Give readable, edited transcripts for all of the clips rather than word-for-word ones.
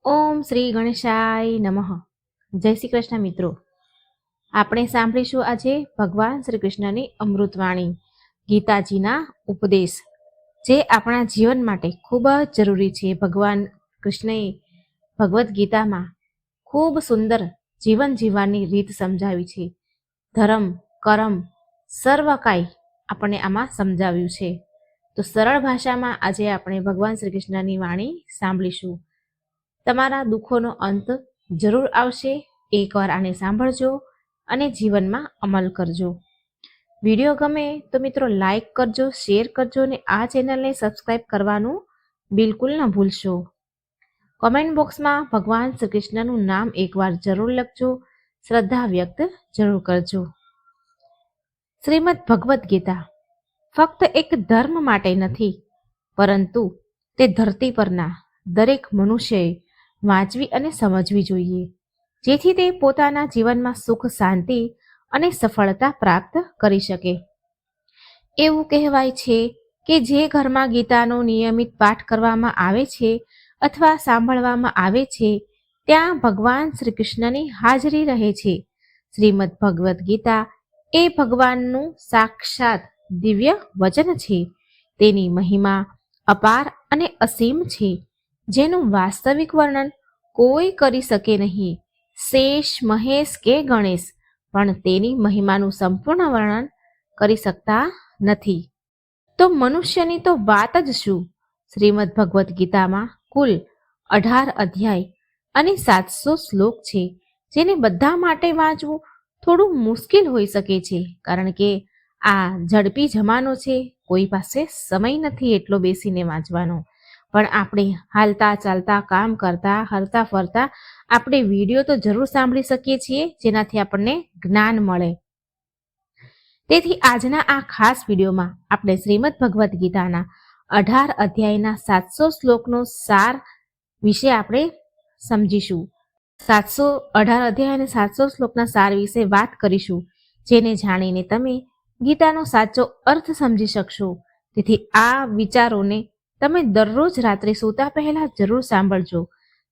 ઓમ શ્રી ગણેશાય નમઃ. જય શ્રી કૃષ્ણ મિત્રો. આપણે સાંભળીશું આજે ભગવાન શ્રી કૃષ્ણની અમૃતવાણી, ગીતાજીના ઉપદેશ, જે આપણા જીવન માટે ખૂબ જ જરૂરી છે. ભગવાન કૃષ્ણએ ભગવદ્ ગીતામાં ખૂબ સુંદર જીવન જીવવાની રીત સમજાવી છે. ધર્મ, કરમ, સર્વ કાંઈ આપણને આમાં સમજાવ્યું છે. તો સરળ ભાષામાં આજે આપણે ભગવાન શ્રી કૃષ્ણની વાણી સાંભળીશું. તમારા દુઃખોનો અંત જરૂર આવશે. એકવાર આને સાંભળજો અને જીવનમાં અમલ કરજો. વિડીયો ગમે તો મિત્રો લાઈક કરજો, શેર કરજો અને આ ચેનલને સબસ્ક્રાઈબ કરવાનું બિલકુલ ન ભૂલશો. કોમેન્ટ બોક્સમાં ભગવાન શ્રી કૃષ્ણનું નામ એકવાર જરૂર લખજો, શ્રદ્ધા વ્યક્ત જરૂર કરજો. શ્રીમદ ભગવદ્ ગીતા ફક્ત એક ધર્મ માટે નથી, પરંતુ તે ધરતી પરના દરેક મનુષ્યએ વાંચવી અને સમજવી જોઈએ, જેથી તે પોતાના જીવનમાં સુખ, શાંતિ અને સફળતા પ્રાપ્ત કરી શકે. એવું કહેવાય છે કે જે ઘરમાં ગીતાનો નિયમિત પાઠ કરવામાં આવે છે અથવા સાંભળવામાં આવે છે, ત્યાં ભગવાન શ્રી કૃષ્ણની હાજરી રહે છે. શ્રીમદ ભગવદ્ ગીતા એ ભગવાનનું સાક્ષાત દિવ્ય વચન છે. તેની મહિમા અપાર અને અસીમ છે, જેનું વાસ્તવિક વર્ણન કોઈ કરી શકે નહીં. શેષ, મહેશ કે ગણેશ પણ તેની મહિમાનું સંપૂર્ણ વર્ણન કરી શકતા નથી. તો મનુષ્યની તો વાત જ શું! શ્રીમદ ભગવદ્ ગીતામાં કુલ 18 અધ્યાય અને 700 શ્લોક છે, જેને બધા માટે વાંચવું થોડું મુશ્કેલ હોઈ શકે છે, કારણ કે આ ઝડપી જમાનો છે. કોઈ પાસે સમય નથી એટલો બેસીને વાંચવાનો. પણ આપણે હાલતા ચાલતા, કામ કરતા, હરતા ફરતા આપણે વિડીયો તો જરૂર સાંભળી શકીએ છીએ, જેનાથી આપણને જ્ઞાન મળે. તેથી આજના આ ખાસ વિડીયોમાં આપણે શ્રીમદ ભગવદ્ ગીતાના 18 અધ્યાયના 700 શ્લોકનો સાર વિશે આપણે સમજીશું. 18 અધ્યાય અને 700 શ્લોકના સાર વિશે વાત કરીશું, જેને જાણીને તમે ગીતાનો સાચો અર્થ સમજી શકશો. તેથી આ વિચારોને તમે દરરોજ રાત્રે સૂતા પહેલા જરૂર સાંભળજો.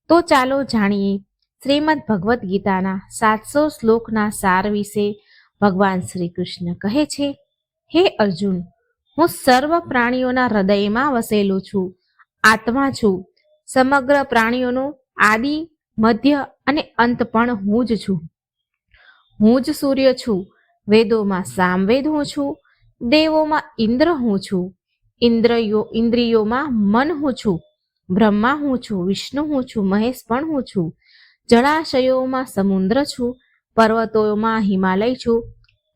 તો ચાલો જાણીએ શ્રીમદ ભગવદ્ ગીતાના 700 શ્લોકના સાર વિશે. ભગવાન શ્રી કૃષ્ણ કહે છે, હે અર્જુન, હું સર્વ પ્રાણીઓના હૃદયમાં વસેલો છું, આત્મા છું. સમગ્ર પ્રાણીઓનો આદિ, મધ્ય અને અંત પણ હું જ છું. હું જ સૂર્ય છું. વેદોમાં સામવેદ હું છું. દેવોમાં ઇન્દ્ર હું છું. ઇન્દ્રિયોમાં મન હું છું. બ્રહ્મા હું છું. વિષ્ણુ હું છું. મહેશ પણ હું છું. જળાશયોમાં સમુદ્ર છું. પર્વતોમાં હિમાલય છું.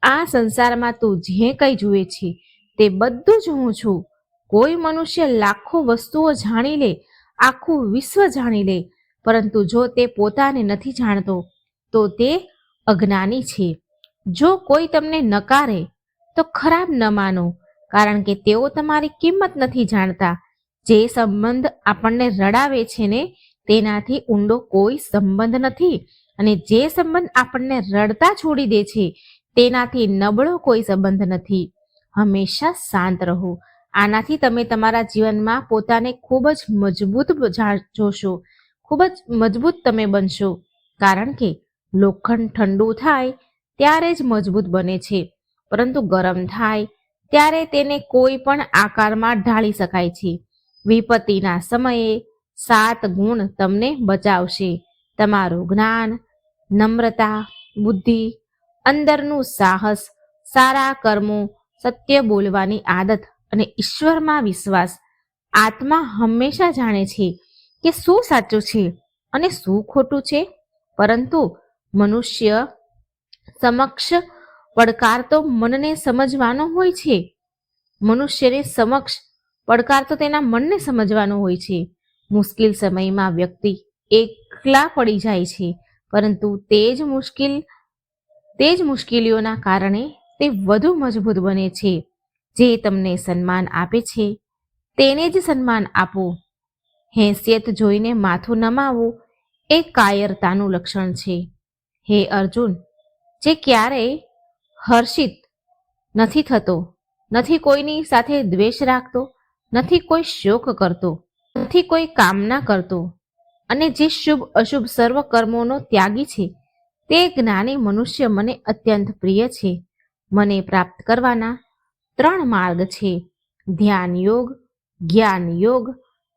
આ સંસારમાં તું જે કંઈ જુએ છે તે બધું જ હું છું. કોઈ મનુષ્ય લાખો વસ્તુઓ જાણી લે, આખું વિશ્વ જાણી લે, પરંતુ જો તે પોતાને નથી જાણતો તો તે અજ્ઞાની છે. જો કોઈ તમને નકારે તો ખરાબ ન માનો, કારણ કે તેઓ તમારી કિંમત નથી જાણતા. જે સંબંધ આપણને રડાવે છે ને, તેનાથી ઊંડો કોઈ સંબંધ નથી, અને જે સંબંધ આપણને રડતા છોડી દે છે તેનાથી નબળો કોઈ સંબંધ નથી. હંમેશા શાંત રહો. આનાથી તમે તમારા જીવનમાં પોતાને ખૂબ જ મજબૂત જોશો, ખૂબ જ મજબૂત તમે બનશો, કારણ કે લોખંડ ઠંડુ થાય ત્યારે જ મજબૂત બને છે, પરંતુ ગરમ થાય ત્યારે તેને કોઈ પણ આકારમાં ઢાળી શકાય છે. વિપત્તિના સમયે 7 ગુણ તમને બચાવશે: તમારું જ્ઞાન, નમ્રતા, બુદ્ધિ, અંદરનું સાહસ, સારા કર્મો, સત્ય બોલવાની આદત અને ઈશ્વરમાં વિશ્વાસ. આત્મા હંમેશા જાણે છે કે શું સાચું છે અને શું ખોટું છે, પરંતુ મનુષ્ય સમક્ષ પડકાર તો મનને સમજવાનો હોય છે. મનુષ્યને સમક્ષ પડકાર તો તેના મનને સમજવાનો હોય છે. મુશ્કેલ સમયમાં વ્યક્તિ એકલા પડી જાય છે, પરંતુ તે જ મુશ્કેલીઓના કારણે તે વધુ મજબૂત બને છે. જે તમને સન્માન આપે છે તેને જ સન્માન આપો. હેસિયત જોઈને માથું નમાવવું એ કાયરતાનું લક્ષણ છે. હે અર્જુન, જે ક્યારેય હર્ષિત નથી થતો, નથી કોઈની સાથે દ્વેષ રાખતો, નથી કોઈ શોક કરતો, નથી કોઈ કામના કરતો અને જે શુભ અશુભ સર્વ કર્મોનો ત્યાગી છે, તે જ્ઞાની મનુષ્ય મને અત્યંત પ્રિય છે. મને પ્રાપ્ત કરવાના 3 માર્ગ છે: ધ્યાન યોગ, જ્ઞાન યોગ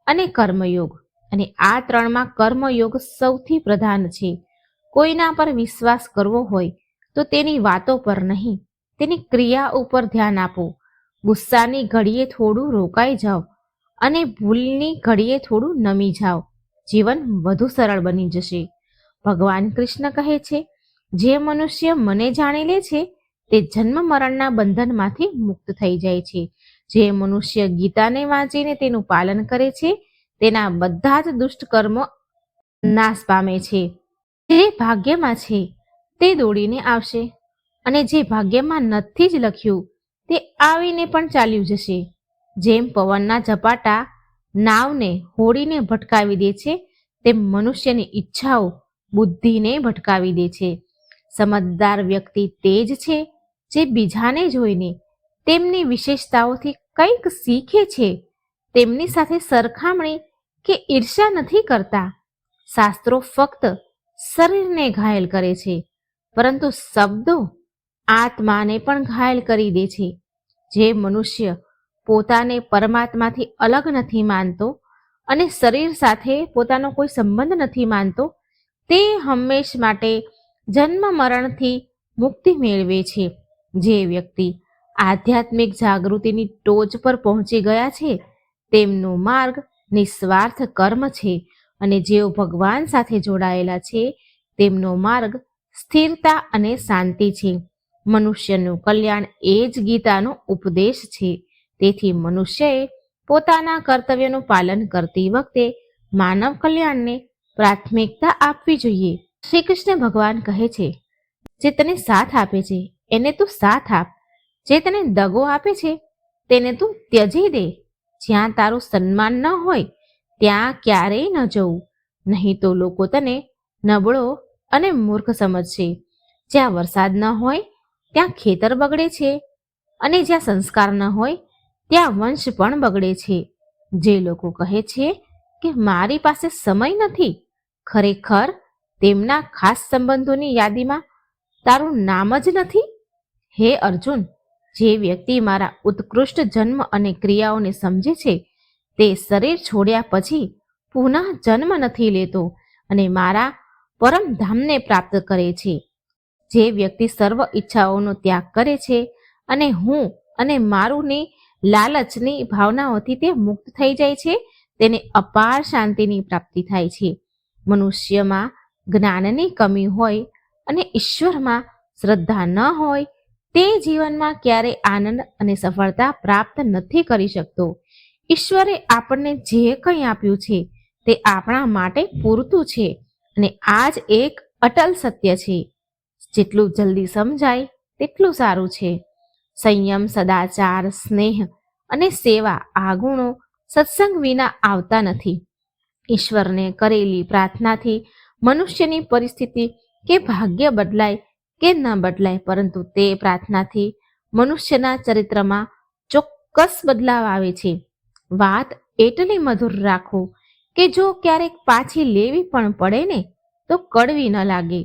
અને કર્મયોગ. અને આ 3માં કર્મયોગ સૌથી પ્રધાન છે. કોઈના પર વિશ્વાસ કરવો હોય તો તેની વાતો પર નહીં, તેની ક્રિયા ઉપર ધ્યાન આપો. ગુસ્સાની ઘડીએ થોડું રોકાઈ જાઓ અને ભૂલની ઘડીએ થોડું નમી જાઓ. જીવન વધુ સરળ બની જશે. ભગવાન કૃષ્ણ કહે છે, જે મનુષ્ય મને જાણી લે છે તે જન્મ મરણના બંધનમાંથી મુક્ત થઈ જાય છે. જે મનુષ્ય ગીતાને વાંચીને તેનું પાલન કરે છે, તેના બધા જ દુષ્ટ કર્મો નાશ પામે છે. જે ભાગ્યમાં છે તે દોડીને આવશે, અને જે ભાગ્યમાં નથી જ લખ્યું તે આવીને પણ ચાલ્યું જશે. જેમ પવનના ઝપાટા નાવને હોડીને ભટકાવી દે છે, તેમ મનુષ્યની ઈચ્છાઓ બુદ્ધિને ભટકાવી દે છે. સમજદાર વ્યક્તિ તે જ છે જે બીજાને જોઈને તેમની વિશેષતાઓથી કંઈક શીખે છે. તેમની સાથે સરખામણી કે ઈર્ષા નથી કરતા. શાસ્ત્રો ફક્ત શરીરને ઘાયલ કરે છે, પરંતુ શબ્દો આત્માને પણ ઘાયલ કરી દે છે. જે મનુષ્ય પોતાને પરમાત્માથી અલગ નથી માનતો અને શરીર સાથે પોતાનો કોઈ સંબંધ નથી માનતો, તે હંમેશ માટે જન્મ મરણથી મુક્તિ મેળવે છે. જે વ્યક્તિ આધ્યાત્મિક જાગૃતિની ટોચ પર પહોંચી ગયા છે, તેમનો માર્ગ નિસ્વાર્થ કર્મ છે, અને જેઓ ભગવાન સાથે જોડાયેલા છે, તેમનો માર્ગ સ્થિરતા અને શાંતિ છે. મનુષ્યનું કલ્યાણ એ જ ગીતાનો ઉપદેશ છે. તેથી મનુષ્યએ પોતાના કર્તવ્યનું પાલન કરતી વખતે માનવ કલ્યાણને પ્રાથમિકતા આપવી જોઈએ. શ્રી કૃષ્ણ ભગવાન કહે છે, જે તને સાથ આપે છે એને તું સાથ આપ, જે તને દગો આપે છે તેને તું ત્યજી દે. જ્યાં તારું સન્માન ન હોય ત્યાં ક્યારેય ન જવું, નહીં તો લોકો તને નબળો અને મૂર્ખ સમજશે. જ્યાં વરસાદ ન હોય ત્યાં ખેતર બગડે છે, અને જ્યાં સંસ્કાર ન હોય ત્યાં વંશ પણ બગડે છે. જે લોકો કહે છે કે મારી પાસે સમય નથી, ખરેખર તેમના ખાસ સંબંધોની યાદીમાં તારું નામ જ નથી. હે અર્જુન, જે વ્યક્તિ મારા ઉત્કૃષ્ટ જન્મ અને ક્રિયાઓને સમજે છે, તે શરીર છોડ્યા પછી પુનઃ જન્મ નથી લેતો અને મારા પરમધામને પ્રાપ્ત કરે છે. જે વ્યક્તિ સર્વ ઈચ્છાઓનો ત્યાગ કરે છે અને હું અને મારુંની લાલચની ભાવનાઓથી તે મુક્ત થઈ જાય છે, તેને અપાર શાંતિની પ્રાપ્તિ થાય છે. મનુષ્યમાં જ્ઞાનની કમી હોય અને ઈશ્વરમાં શ્રદ્ધા ન હોય તે જીવનમાં ક્યારેય આનંદ અને સફળતા પ્રાપ્ત નથી કરી શકતો. ઈશ્વરે આપણને જે કંઈ આપ્યું છે તે આપણા માટે પૂરતું છે, અને આ જ એક અટલ સત્ય છે. જેટલું જલ્દી સમજાય તેટલું સારું છે. સંયમ, સદાચાર, સ્નેહ અને સેવા આ ગુણો સત્સંગ વિના આવતા નથી. ઈશ્વરને કરેલી પ્રાર્થનાથી મનુષ્યની પરિસ્થિતિ કે ભાગ્ય બદલાય કે ન બદલાય, પરંતુ તે પ્રાર્થનાથી મનુષ્યના ચરિત્રમાં ચોક્કસ બદલાવ આવે છે. વાત એટલી મધુર રાખો કે જો ક્યારેક પાછી લેવી પણ પડે ને તો કડવી ન લાગે.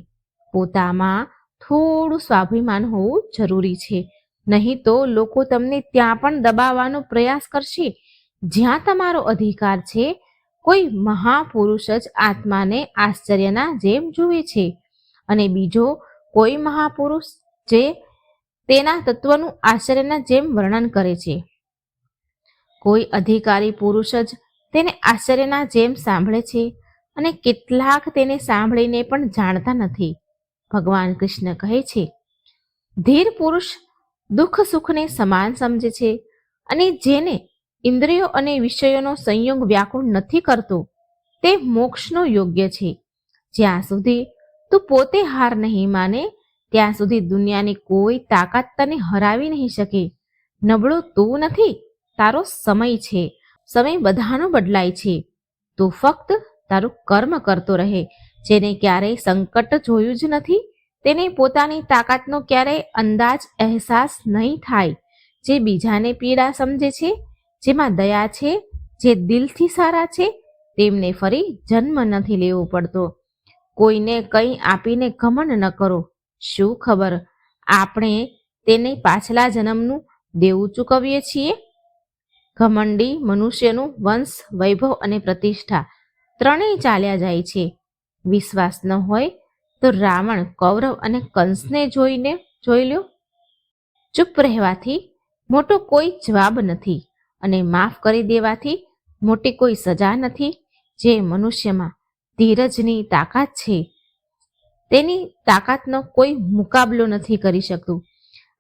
પોતામાં થોડું સ્વાભિમાન હોવું જરૂરી છે, નહીં તો લોકો તમને ત્યાં પણ દબાવવાનો પ્રયાસ કરશે જ્યાં તમારો અધિકાર છે. કોઈ મહાપુરુષ જ આત્માને આશ્ચર્યના જેમ જુએ છે, અને બીજો કોઈ મહાપુરુષ જે તેના તત્વનું આશ્ચર્યના જેમ વર્ણન કરે છે. કોઈ અધિકારી પુરુષ જ તેને આશ્ચર્યના જેમ સાંભળે છે, અને કેટલાક તેને સાંભળીને પણ જાણતા નથી. ભગવાન કૃષ્ણ કહે છે, ધીર પુરુષ દુઃખ સુખને સમાન સમજે છે, અને જેને ઇન્દ્રિયો અને વિષયોનો સંયોગ વ્યાકુળ નથી કરતો તે મોક્ષનો યોગ્ય છે. જ્યાં સુધી તું પોતે હાર નહીં માને ત્યાં સુધી દુનિયાની કોઈ તાકાત તને હરાવી નહીં શકે. નબળો તું નથી, તારો સમય છે. સમય બધાનો બદલાય છે. તું ફક્ત તારું કર્મ કરતો રહે. જેને ક્યારેય સંકટ જોયું જ નથી તેને પોતાની તાકાતનો ક્યારેય અંદાજ અહેસાસ નહીં થાય. જે બીજાને પીડા સમજે છે, જેમાં દયા છે, જે દિલથી સારા છે, તેમને ફરી જન્મ નથી લેવો પડતો. કોઈને કંઈ આપીને ઘમંડ ન કરો. શું ખબર આપણે તેને પાછલા જન્મનું દેવું ચૂકવીએ છીએ. ઘમંડી મનુષ્યનું વંશ, વૈભવ અને પ્રતિષ્ઠા ત્રણેય ચાલ્યા જાય છે. વિશ્વાસ ન હોય તો રાવણ, કૌરવ અને કંસને જોઈ લો. ચૂપ રહેવાથી મોટો કોઈ જવાબ નથી અને માફ કરી દેવાથી મોટી કોઈ સજા નથી. જે મનુષ્યમાં ધીરજની તાકાત છે તેની તાકાતનો કોઈ મુકાબલો નથી કરી શકતું.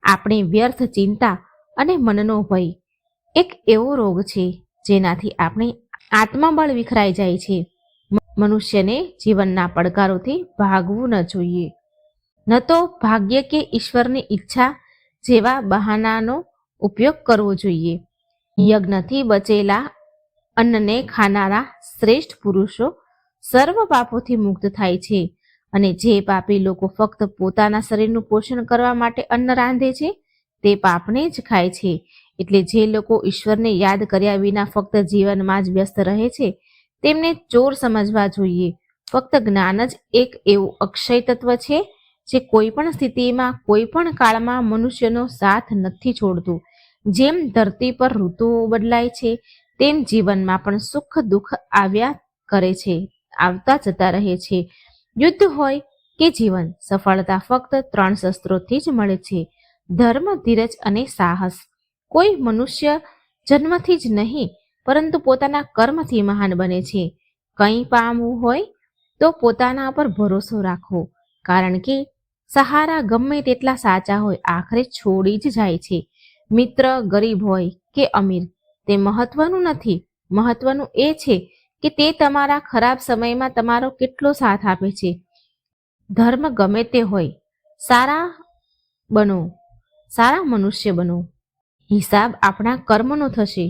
આપણી વ્યર્થ ચિંતા અને મનનો ભય એક એવો રોગ છે જેનાથી આપણી આત્મબળ વિખરાઈ જાય છે. મનુષ્યને જીવનના પડકારોથી ભાગવું ન જોઈએ, ન તો ભાગ્ય કે ઈશ્વરની ઈચ્છા જેવા બહાનાનો ઉપયોગ કરવો જોઈએ. યજ્ઞથી બચેલા અન્નને ખાનારા શ્રેષ્ઠ પુરુષો સર્વ પાપોથી મુક્ત થાય છે. અને જે પાપી લોકો ફક્ત પોતાના શરીરનું પોષણ કરવા માટે અન્ન રાંધે છે તે પાપને જ ખાય છે. એટલે જે લોકો ઈશ્વરને યાદ કર્યા વિના ફક્ત જીવનમાં જ વ્યસ્ત રહે છે તેમને ચોર સમજવા જોઈએ. ફક્ત જ્ઞાન જ એક એવું અક્ષય તત્વ છે જે કોઈ પણ સ્થિતિમાં, કોઈ પણ કાળમાં મનુષ્યનો સાથ નથી છોડતું. જેમ ધરતી પર ઋતુઓ બદલાય છે તેમ જીવનમાં પણ સુખ દુઃખ આવ્યા કરે છે, આવતા જતા રહે છે. યુદ્ધ હોય કે જીવન, સફળતા ફક્ત 3 શસ્ત્રોથી જ મળે છે: ધર્મ, ધીરજ અને સાહસ. કોઈ મનુષ્ય જન્મથી જ નહીં પરંતુ પોતાના કર્મથી મહાન બને છે. કંઈ પામવું હોય તો પોતાના પર ભરોસો રાખો, કારણ કે સહારા ગમે તેટલા સાચા હોય આખરે છોડી જ જાય છે. મિત્ર ગરીબ હોય કે અમીર તે મહત્વનું નથી. મહત્વનું એ છે કે તે તમારા ખરાબ સમયમાં તમારો કેટલો સાથ આપે છે. ધર્મ ગમે તે હોય, સારા મનુષ્ય બનો. હિસાબ આપણા કર્મનો થશે,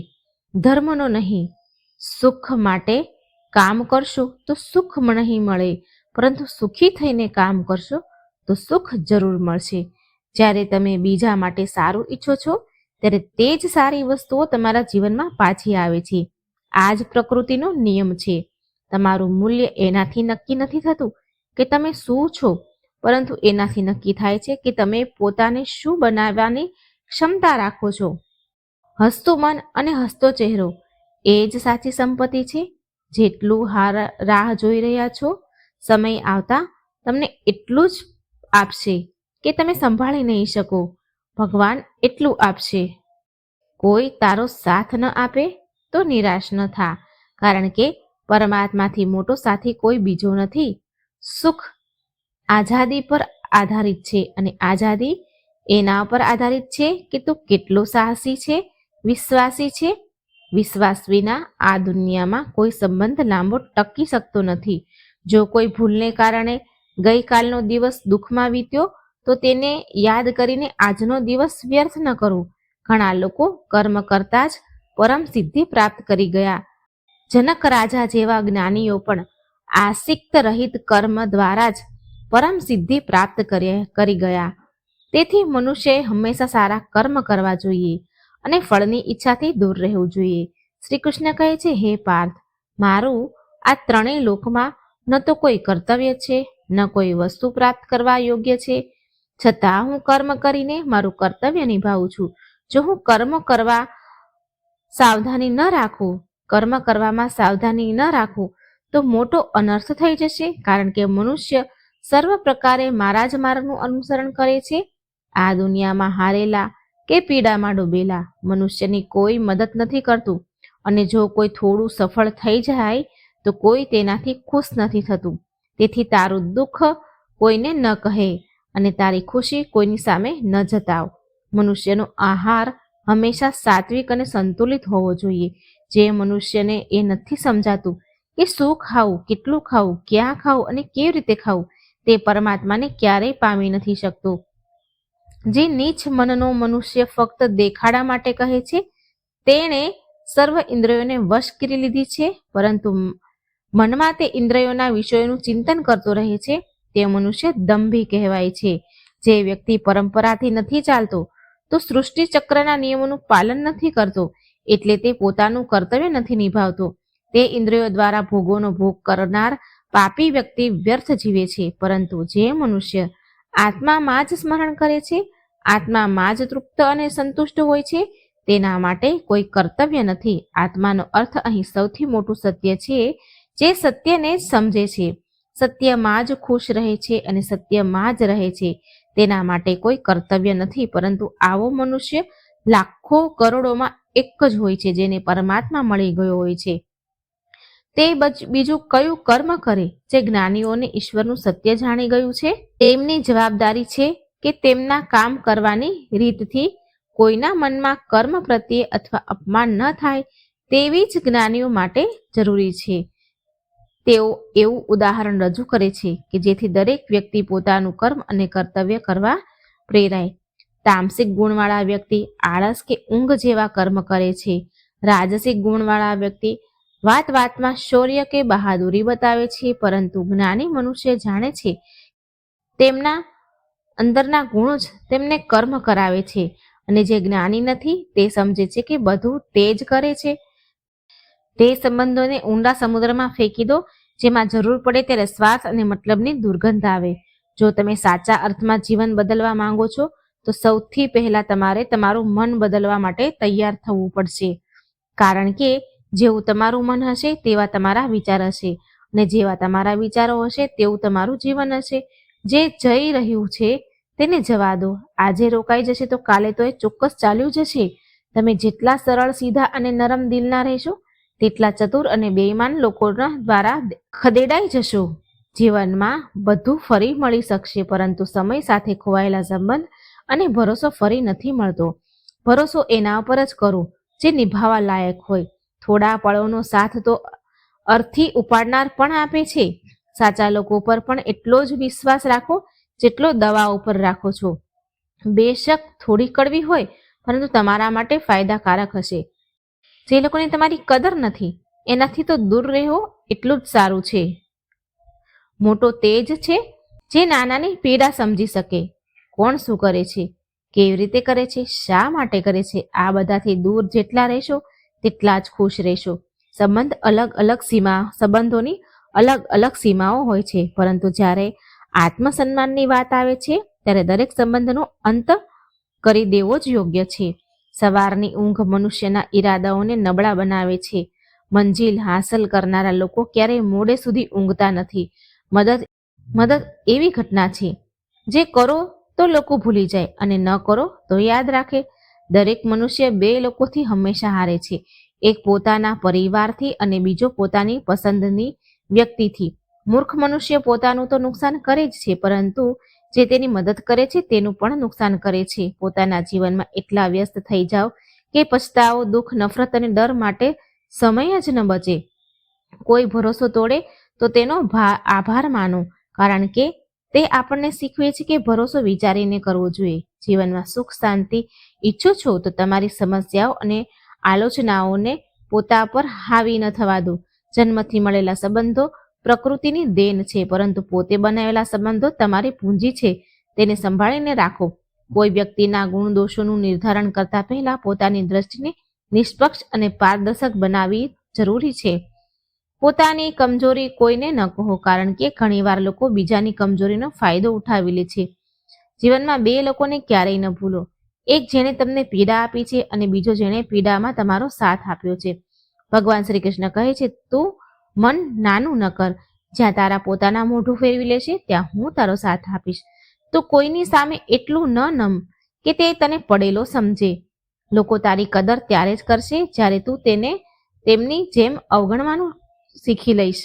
ધર્મનો નહીં. સુખ માટે કામ કરશો તો સુખ નહીં મળે, પરંતુ સુખી થઈને કામ કરશો તો સુખ જરૂર મળશે. જ્યારે તમે બીજા માટે સારું ઈચ્છો છો ત્યારે તે જ સારી વસ્તુઓ તમારા જીવનમાં પાછી આવે છે. આ જ પ્રકૃતિનો નિયમ છે. તમારું મૂલ્ય એનાથી નક્કી નથી થતું કે તમે શું છો, પરંતુ એનાથી નક્કી થાય છે કે તમે પોતાને શું બનાવવાની ક્ષમતા રાખો છો. હસતું મન અને હસતો ચહેરો એ જ સાચી સંપત્તિ છે. જેટલું રાહ જોઈ રહ્યા છો, સમય આવતા તમને એટલું જ આપશે કે તમે સંભાળી નહીં શકો. ભગવાન એટલું આપશે. કોઈ તારો સાથ ન આપે તો નિરાશ ન થા, કારણ કે પરમાત્માથી મોટો સાથી કોઈ બીજો નથી. સુખ આઝાદી પર આધારિત છે અને આઝાદી એના પર આધારિત છે કે તું કેટલો સાહસી છે, વિશ્વાસી છે. વિશ્વાસ વિના આ દુનિયામાં કોઈ સંબંધ લાંબો ટકી શકતો નથી. જો કોઈ ભૂલને કારણે ગઈકાલનો દિવસ દુઃખમાં વીત્યો તો તેને યાદ કરીને આજનો દિવસ વ્યર્થ ન કરો. ઘણા લોકો કર્મ કરતા જ પરમ સિદ્ધિ પ્રાપ્ત કરી ગયા. જનક રાજા જેવા જ્ઞાનીઓ પણ આસક્ત રહિત કર્મ દ્વારા જ પરમ સિદ્ધિ પ્રાપ્ત કરી ગયા. તેથી મનુષ્યએ હંમેશા સારા કર્મ કરવા જોઈએ અને ફળની ઈચ્છાથી દૂર રહેવું જોઈએ. શ્રી કૃષ્ણ કહે છે, હે પાર્થ, મારું આ ત્રણેય લોકમાં ન તો કોઈ કર્તવ્ય છે, ન કોઈ વસ્તુ પ્રાપ્ત કરવા યોગ્ય છે, છતાં હું કર્મ કરીને મારું કર્તવ્ય નિભાવું છું. જો હું કર્મ કરવામાં સાવધાની ન રાખું તો મોટો અનર્થ થઈ જશે, કારણ કે મનુષ્ય સર્વ પ્રકારે મારા જ માર્ગનું અનુસરણ કરે છે. આ દુનિયામાં હારેલા કે પીડામાં ડૂબેલા મનુષ્યની કોઈ મદદ નથી કરતું, અને જો કોઈ થોડું સફળ થઈ જાય તો કોઈ તેનાથી ખુશ નથી થતું. તેથી તારું દુઃખ કોઈને ન કહે અને તારી ખુશી કોઈની સામે ન જતાવ. મનુષ્યનો આહાર હંમેશા સાત્વિક અને સંતુલિત હોવો જોઈએ. જે મનુષ્યને એ નથી સમજાતું કે શું ખાવું, કેટલું ખાવું, ક્યાં ખાવું અને કેવી રીતે ખાવું, તે પરમાત્માને ક્યારેય પામી નથી શકતો. જે નીચ મનનો મનુષ્ય ફક્ત દેખાડા માટે કહે છે તેણે સર્વ ઇન્દ્રિયોને વશ કરી લીધી છે, પરંતુ મનમાં તે ઇન્દ્રિયોના વિષયોનું ચિંતન કરતો રહે છે તે મનુષ્ય દંભી કહેવાય છે. જે વ્યક્તિ પરંપરાથી નથી ચાલતો તો સૃષ્ટિ ચક્રના નિયમોનું પાલન નથી કરતો, એટલે તે પોતાનું કર્તવ્ય નથી નિભાવતો. તે ઇન્દ્રિયો દ્વારા ભોગોનો ભોગ કરનાર પાપી વ્યક્તિ વ્યર્થ જીવે છે, પરંતુ જે મનુષ્ય આત્મામાં જ સ્મરણ કરે છે, આત્મામાં જ તૃપ્ત અને સંતુષ્ટ હોય છે, તેના માટે કોઈ કર્તવ્ય નથી. આત્માનો અર્થ અહીં સૌથી મોટું સત્ય છે, જે સત્યને જ સમજે છે, સત્યમાં જ ખુશ રહે છે અને સત્યમાં જ રહે છે. તેના માટે કોઈ કર્તવ્ય નથી, પરંતુ આવો મનુષ્ય લાખો કરોડોમાં એક જ હોય છે, જેને પરમાત્મા મળી ગયો હોય છે. તે બીજું કયું કર્મ કરે? જે જ્ઞાનીઓને ઈશ્વરનું સત્ય જાણી ગયું છે, તેમની જવાબદારી છે કે તેમના કામ કરવાની રીતથી કોઈના મનમાં કર્મ પ્રત્યે અથવા અપમાન ન થાય તેવી જ જ્ઞાનીઓ માટે જરૂરી છે. તેઓ એવું ઉદાહરણ રજૂ કરે છે કે જેથી દરેક વ્યક્તિ પોતાનું કર્મ અને કર્તવ્ય કરવા પ્રેરાય. તામસિક ગુણવાળા વ્યક્તિ આળસ કે ઊંઘ જેવા કર્મ કરે છે. રાજસિક ગુણવાળા વ્યક્તિ વાત વાતમાં શૌર્ય કે બહાદુરી બતાવે છે, પરંતુ જ્ઞાની મનુષ્ય જાણે છે તેમના અંદરના ગુણો જ તેમને કર્મ કરાવે છે, અને જે જ્ઞાની નથી તે સમજે છે કે બધું તે જ કરે છે. તે સંબંધોને ઊંડા સમુદ્રમાં ફેંકી દો, જેમાં જરૂર પડે ત્યારે સ્વાર્થ અને મતલબની દુર્ગંધ આવે. જો તમે સાચા અર્થમાં જીવન બદલવા માંગો છો, તો સૌથી પહેલા તમારે તમારું મન બદલવા માટે તૈયાર થવું પડશે, કારણ કે જેવું તમારું મન હશે તેવા તમારા વિચાર હશે, અને જેવા તમારા વિચારો હશે તેવું તમારું જીવન હશે. જે જઈ રહ્યું છે તેને જવા દો. આજે રોકાઈ જશે તો કાલે તો એ ચોક્કસ ચાલ્યું જશે. તમે જેટલા સરળ, સીધા અને નરમ દિલના રહેશો, તેટલા ચતુર અને બેઈમાન લોકોના દ્વારા ખદેડાઈ જશો. જીવનમાં બધું ફરી મળી શકશે, પરંતુ સમય સાથે ખોવાયેલા સંબંધ અને ભરોસો ફરી નથી મળતો. ભરોસો એના પર જ કરો જે નિભાવવા લાયક હોય. થોડા પળોનો સાથ તો અર્થી ઉપાડનાર પણ આપે છે. સાચા લોકો પર પણ એટલો જ વિશ્વાસ રાખો જેટલો દવા ઉપર રાખો છો. બેશક થોડી કડવી હોય, પરંતુ તમારા માટે ફાયદાકારક હશે. જે લોકોને તમારી કદર નથી એનાથી તો દૂર રહેવો એટલું જ સારું છે. મોટો તેજ છે જે નાનાની પીડા સમજી શકે. કોણ શું કરે છે, કેવી રીતે કરે છે, શા માટે કરે છે, આ બધાથી દૂર જેટલા રહેશો તેટલા જ ખુશ રહેશો. સંબંધોની અલગ અલગ સીમાઓ હોય છે, પરંતુ જ્યારે આત્મસન્માનની વાત આવે છે ત્યારે દરેક સંબંધનો અંત કરી દેવો જ યોગ્ય છે. સવારની ઊંઘ મનુષ્યના ઈરાદાઓને નબળા બનાવે છે. મંજિલ હાંસલ કરનારા લોકો ક્યારેય મોડે સુધી ઊંઘતા નથી. મદદ એવી ઘટના છે જે કરો તો લોકો ભૂલી જાય અને ન કરો તો યાદ રાખે. દરેક મનુષ્ય બે લોકોથી હંમેશા હારે છે, એક પોતાના પરિવારથી અને બીજો પોતાની પસંદની વ્યક્તિથી. મૂર્ખ મનુષ્ય પોતાનું તો નુકસાન કરે જ છે, પરંતુ જે તેની મદદ કરે છે તેનું પણ નુકસાન કરે છે. પોતાના જીવનમાં એટલા વ્યસ્ત થઈ જાઓ કે પછતાવો, દુઃખ, નફરત અને ડર માટે સમય જ ન બચે. કોઈ ભરોસો તોડે તો તેનો આભાર માનો, કારણ કે તે આપણને શીખવે છે કે ભરોસો વિચારીને કરવો જોઈએ. જીવનમાં સુખ શાંતિ ઈચ્છો છો તો તમારી સમસ્યાઓ અને આલોચનાઓને પોતા પર હાવી ન થવા દો. જન્મથી મળેલા સંબંધો પ્રકૃતિની દેન છે, પરંતુ પોતે બનાવેલા સંબંધો તમારી પૂંજી છે. તેને સંભાળીને રાખો. કોઈ વ્યક્તિના ગુણ દોષોનું નિર્ધારણ કરતા પહેલા પોતાની દ્રષ્ટિને નિષ્પક્ષ અને પારદર્શક બનાવવી જરૂરી છે. પોતાની કમજોરી કોઈને ન કહો, કારણ કે ઘણીવાર લોકો બીજાની કમજોરીનો ફાયદો ઉઠાવી લે છે. જીવનમાં બે લોકોને ક્યારેય ન ભૂલો, એક જેણે તમને પીડા આપી છે અને બીજો જેણે પીડામાં તમારો સાથ આપ્યો છે. ભગવાન શ્રી કૃષ્ણ કહે છે, તું મન નાનું ન કર. જ્યાં તારા પોતાના મોઢું ફેરવી લેશે ત્યાં હું તારો સાથ આપીશ. તું કોઈની સામે એટલું ન નમ કે તે તને પડેલો સમજે. લોકો તારી કદર ત્યારે જ કરશે જ્યારે તું તેને તેમની જેમ અવગણવાનું શીખી લઈશ.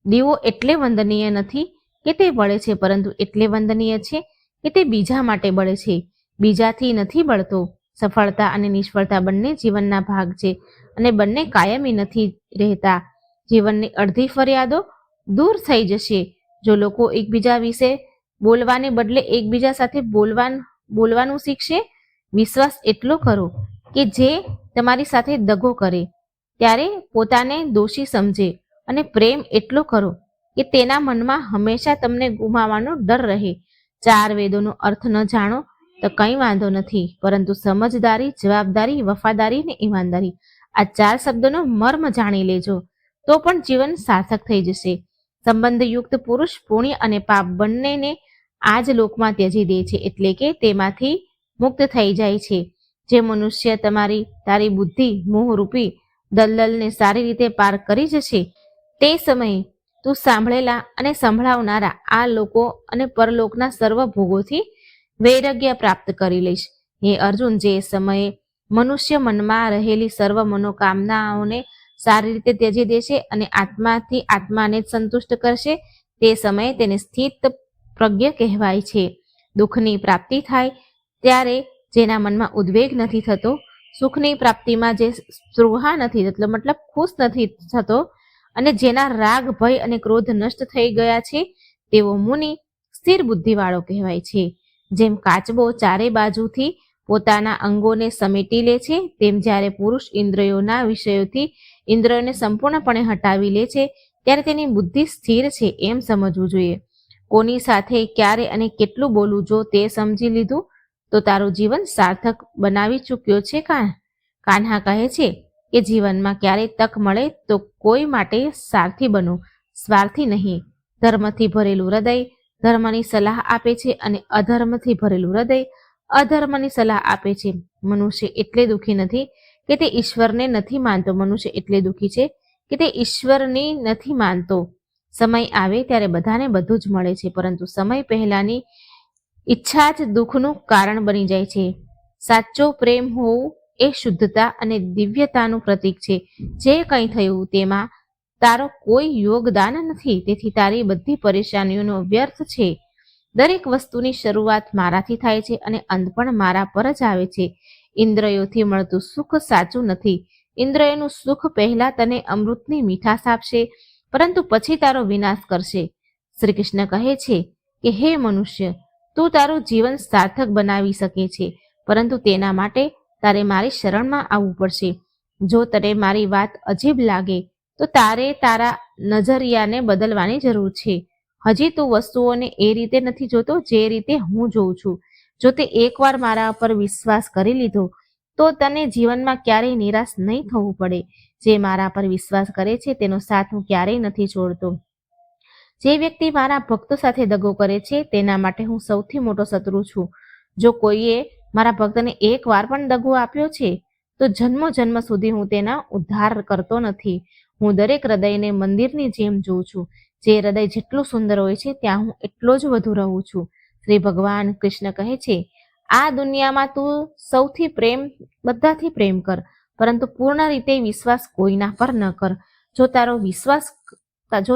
દીવો એટલે વંદનીય નથી કે તે બળે છે, પરંતુ એટલે વંદનીય છે કે તે બીજા માટે બળે છે, બીજાથી નથી બળતો. સફળતા અને નિષ્ફળતા બંને જીવનના ભાગ છે, અને બંને કાયમી નથી રહેતા. જીવનની અડધી ફરિયાદો દૂર થઈ જશે જો લોકો એકબીજા વિશે બોલવાને બદલે એકબીજા સાથે બોલવાનું શીખશે. વિશ્વાસ એટલો કરો કે જે તમારી સાથે દગો કરે ત્યારે પોતાને દોષી સમજે, અને પ્રેમ એટલો કરો કે તેના મનમાં હંમેશા તમને ગુમાવવાનો ડર રહે. 4 વેદોનો અર્થ ન જાણો તો કંઈ વાંધો નથી, પરંતુ સમજદારી, જવાબદારી, વફાદારી અને ઈમાનદારી આ 4 શબ્દોનો મર્મ જાણી લેજો તો પણ જીવન સાર્થક થઈ જશે. સંબંધયુક્ત પુરુષ પુણ્ય અને પાપ બંનેને આ જ લોકમાં ત્યજી દે છે, એટલે કે તેમાંથી મુક્ત થઈ જાય છે. જે મનુષ્ય તારી બુદ્ધિ મોહરૂપી દલદલને સારી રીતે પાર કરી જશે, તે સમયે તું સાંભળેલા અને સંભળાવનારા આ લોકો અને પરલોકના સર્વ ભોગોથી વૈરાગ્ય પ્રાપ્ત કરી લઈશ. હે અર્જુન, જે સમયે મનુષ્ય મનમાં રહેલી સર્વ મનોકામનાઓને સારી રીતે ત્યજી દેશે અને આત્માથી આત્માને જ સંતુષ્ટ કરશે, તે સમયે તેને સ્થિત પ્રજ્ઞ કહેવાય છે. દુઃખની પ્રાપ્તિ થાય ત્યારે જેના મનમાં ઉદ્વેગ નથી થતો, સુખની પ્રાપ્તિમાં જે સ્પૃહા નથી થતો, મતલબ ખુશ નથી થતો, અને જેના રાગ ભય અને ક્રોધ નષ્ટ થઈ ગયા છે, તેવો મુનિ સ્થિર બુદ્ધિવાળો કહેવાય છે. જેમ કાચબો ચારે બાજુથી પોતાના અંગોને સમેટી લે છે, તેમ જ્યારે પુરુષ ઇન્દ્રિયોના વિષયોથી ઇન્દ્રિયોને સંપૂર્ણપણે હટાવી લે છે, ત્યારે તેની બુદ્ધિ સ્થિર છે એમ સમજવું જોઈએ. કોની સાથે ક્યારે અને કેટલું બોલવું, જો તે સમજી લીધું તો તારું જીવન સાર્થક બનાવી ચૂક્યો છે. કાન્હા કહે છે કે જીવનમાં ક્યારેય તક મળે તો કોઈ માટે સારથી બનો, સ્વાર્થી નહીં. ધર્મથી ભરેલું હૃદય ધર્મની સલાહ આપે છે અને અધર્મથી ભરેલું હૃદય અધર્મની સલાહ આપે છે. મનુષ્ય એટલે દુઃખી નથી કે તે ઈશ્વરને નથી માનતો, મનુષ્ય એટલે દુઃખી છે કે તે ઈશ્વરની નથી માનતો. સમય આવે ત્યારે બધાને બધું જ મળે છે, પરંતુ સમય પહેલાની ઈચ્છા જ દુઃખનું કારણ બની જાય છે. સાચો પ્રેમ હોવું એ શુદ્ધતા અને દિવ્યતાનું પ્રતીક છે. જે કંઈ થયું તેમાં તારો કોઈ યોગદાન નથી, તેથી તારી બધી પરેશાનીઓનો વ્યર્થ છે. દરેક વસ્તુની શરૂઆત મારાથી થાય છે અને અંત પણ મારા પર જ આવે છે. ઇન્દ્રિયોથી મળતું સુખ સાચું નથી. ઇન્દ્રિયોનું સુખ પહેલા તને અમૃતની મીઠાશ આપશે, પરંતુ પછી તારો વિનાશ કરશે. શ્રી કૃષ્ણ કહે છે કે હે મનુષ્ય, તું તારું જીવન સાર્થક બનાવી શકે છે, પરંતુ તેના માટે તારે મારી શરણમાં આવવું પડશે. જો તને મારી વાત અજીબ લાગે તો તારે તારા નજરિયાને બદલવાની જરૂર છે. હજી તું વસ્તુઓને એ રીતે નથી જોતો જે રીતે હું જોઉં છું. જો તે એકવાર મારા પર વિશ્વાસ કરી લીધો તો તને જીવનમાં ક્યારેય નિરાશ નહીં થવું પડે. જે મારા પર વિશ્વાસ કરે છે તેનો સાથ હું ક્યારેય નથી છોડતો. જે વ્યક્તિ મારા ભક્તો સાથે દગો કરે છે તેના માટે હું સૌથી મોટો શત્રુ છું. જો કોઈએ મારા ભક્તને એક વાર પણ દગો આપ્યો છે તો જન્મો જન્મ સુધી હું તેના ઉદ્ધાર કરતો નથી. હું દરેક હૃદયને મંદિરની જેમ જોઉં છું. જે હૃદય જેટલું સુંદર હોય છે ત્યાં હું એટલો જ વધુ રહું છું. શ્રી ભગવાન કૃષ્ણ કહે છે, આ દુનિયામાં તું સૌથી બધાથી પ્રેમ કર, પરંતુ પૂર્ણ રીતે વિશ્વાસ કોઈના પર ન કર. જો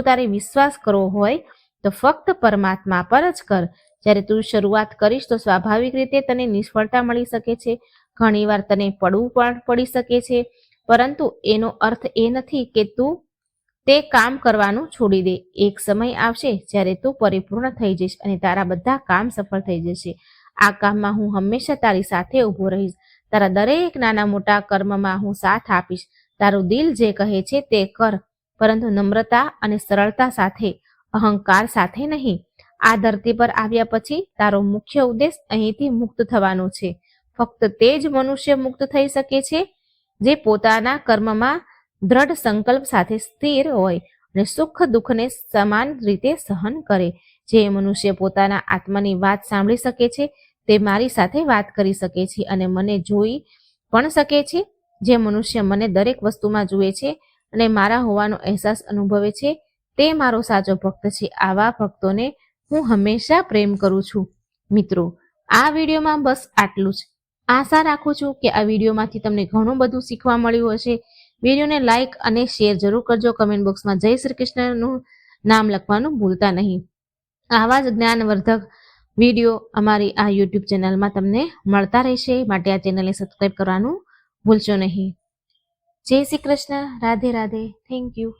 તારે વિશ્વાસ કરવો હોય તો ફક્ત પરમાત્મા પર જ કર. જ્યારે તું શરૂઆત કરીશ તો સ્વાભાવિક રીતે તને નિષ્ફળતા મળી શકે છે. ઘણીવાર તને પડવું પણ પડી શકે છે, પરંતુ એનો અર્થ એ નથી કે તું તે કામ કરવાનું છોડી દે. એક સમય આવશે જ્યારે તું પરિપૂર્ણ થઈ જઈશ અને તારા બધા કામ સફળ થઈ જશે. આ કામમાં હું હંમેશા તારી સાથે ઊભો રહીશ. તારા દરેક નાના મોટા કર્મમાં હું સાથ આપીશ. તારું દિલ જે કહે છે તે કર, પરંતુ નમ્રતા અને સરળતા સાથે, અહંકાર સાથે નહીં. આ ધરતી પર આવ્યા પછી તારો મુખ્ય ઉદ્દેશ અહીંથી મુક્ત થવાનો છે. ફક્ત તે જ મનુષ્ય મુક્ત થઈ શકે છે જે પોતાના કર્મમાં દ્રઢ સંકલ્પ સાથે સ્થિર હોય અને સુખ દુઃખને સમાન રીતે સહન કરે. જે મનુષ્ય પોતાના આત્માની વાત સાંભળી શકે છે તે મારી સાથે વાત કરી શકે છે અને મને જોઈ પણ શકે છે. જે મનુષ્ય મને દરેક વસ્તુમાં જુએ છે અને મારા હોવાનો અહેસાસ અનુભવે છે તે મારો સાચો ભક્ત છે. આવા ભક્તોને હું હંમેશા પ્રેમ કરું છું. મિત્રો, આ વિડીયોમાં બસ આટલું જ. આશા રાખું છું કે આ વિડીયોમાંથી તમને ઘણું બધું શીખવા મળ્યું હશે. વિડીયોને લાઇક અને શેર જરૂર કરજો. કમેન્ટ બોક્સમાં જય શ્રી કૃષ્ણનું નામ લખવાનું ભૂલતા નહીં. આવા જ જ્ઞાનવર્ધક વિડીયો અમારી આ યુટ્યુબ ચેનલમાં તમને મળતા રહેશે, માટે આ ચેનલને સબસ્ક્રાઈબ કરવાનું ભૂલશો નહીં. જય શ્રી કૃષ્ણ. રાધે રાધે. Thank you.